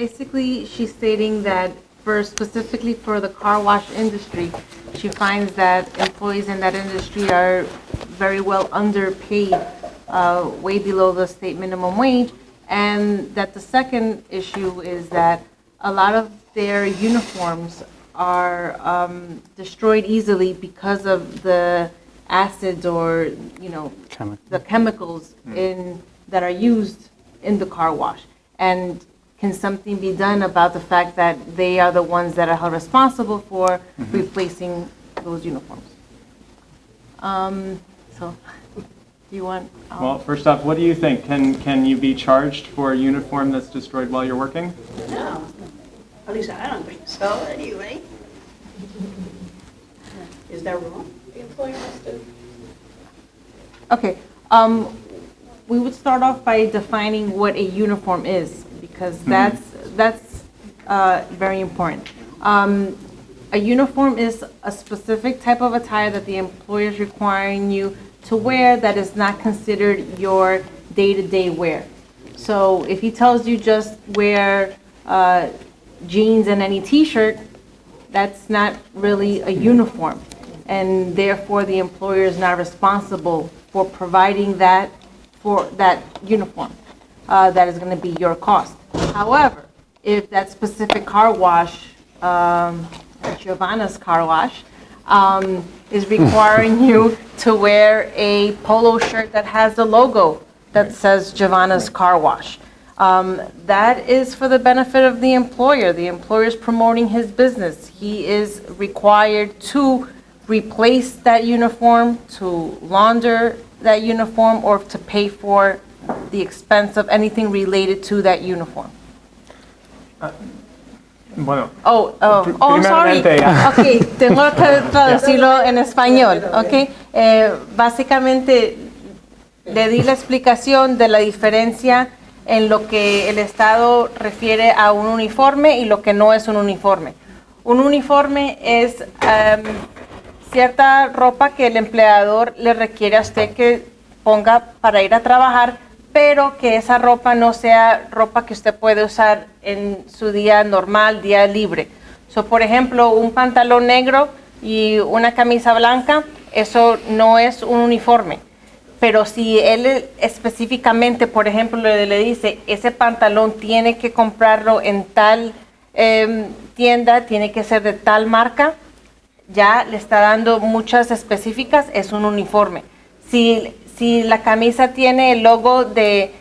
basically, she's stating that specifically for the car wash industry, she finds that employees in that industry are very well underpaid, way below the state minimum wage, and that the second issue is that a lot of their uniforms are destroyed easily because of the acids or, the chemicals that are used in the car wash. And can something be done about the fact that they are the ones that are held responsible for replacing those uniforms? So, do you want? Well, first off, what do you think? Can you be charged for a uniform that's destroyed while you're working? No, at least I don't think so, anyway. Is that wrong? The employer must have. Okay, we would start off by defining what a uniform is, because that's very important. A uniform is a specific type of attire that the employer is requiring you to wear that is not considered your day-to-day wear. So if he tells you just wear jeans and any t-shirt, that's not really a uniform. And therefore the employer is not responsible for providing that for that uniform. That is going to be your cost. However, if that specific car wash, Geovanna's car wash, is requiring you to wear a polo shirt that has the logo that says Geovanna's car wash, that is for the benefit of the employer. The employer is promoting his business. He is required to replace that uniform, to launder that uniform, or to pay for the expense of anything related to that uniform. Bueno, Sorry. Okay, tengo que traducirlo en español, okay. Básicamente, le di la explicación de la diferencia en lo que el Estado refiere a un uniforme y lo que no es un uniforme. Un uniforme es cierta ropa que el empleador le requiere a usted que ponga para ir a trabajar, pero que esa ropa no sea ropa que usted puede usar en su día normal, día libre. So, por ejemplo, un pantalón negro y una camisa blanca, eso no es un uniforme. Pero si él específicamente, por ejemplo, le dice, ese pantalón tiene que comprarlo en tal tienda, tiene que ser de tal marca, ya le está dando muchas específicas, es un uniforme. Si la camisa tiene el logo del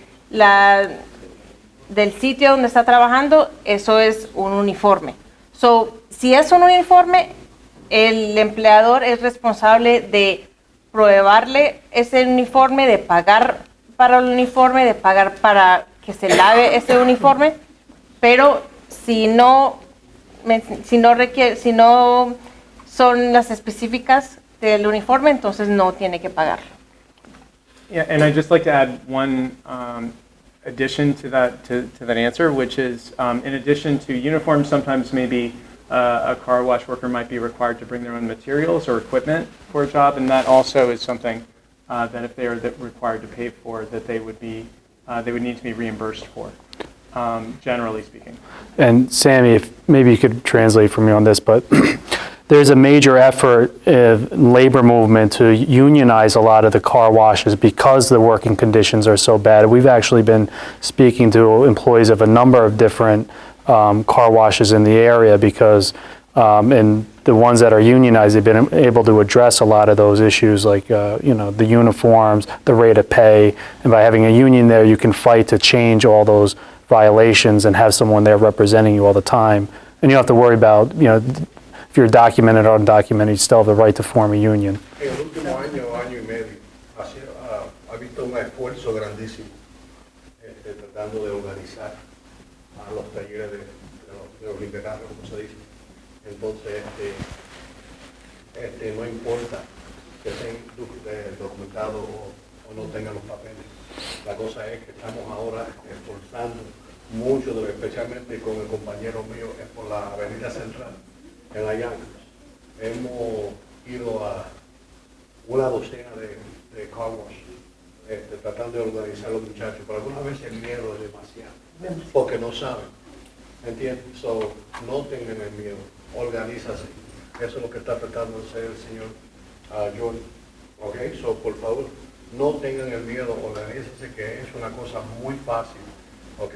sitio donde está trabajando, eso es un uniforme. So, si es un uniforme, el empleador es responsable de proveerle ese uniforme, de pagar para el uniforme, de pagar para que se lave ese uniforme, pero si no son las específicas del uniforme, entonces no tiene que pagar. yeah, and I'd just like to add one addition to that answer, which is in addition to uniforms, sometimes maybe a car wash worker might be required to bring their own materials or equipment for a job, and that also is something that if they are required to pay for, that they would need to be reimbursed for, generally speaking. And Sammy, if maybe you could translate for me on this, but there's a major effort in labor movement to unionize a lot of the car washes because the working conditions are so bad. We've actually been speaking to employees of a number of different car washes in the area because and the ones that are unionized, they've been able to address a lot of those issues like the uniforms, the rate of pay, and by having a union there, you can fight to change all those violations and have someone there representing you all the time. And you don't have to worry about, if you're documented or undocumented, you still have the right to form a union. En el último año y medio, ha visto un esfuerzo grandísimo tratando de organizar a los talleres de los liberales, como se dice. Entonces, no importa que estén documentados o no tengan los papeles. La cosa es que estamos ahora esforzando mucho, especialmente con el compañero mío, por la avenida central, en Ayala. Hemos ido a una docena de car wash, tratando de organizar a los muchachos, pero algunas veces el miedo es demasiado, porque no saben. ¿entiendes? So, no tengan el miedo, organízase. Eso es lo que está tratando de hacer el señor John. ¿Ok? So, por favor, no tengan el miedo, organízase, que es una cosa muy fácil. ¿Ok?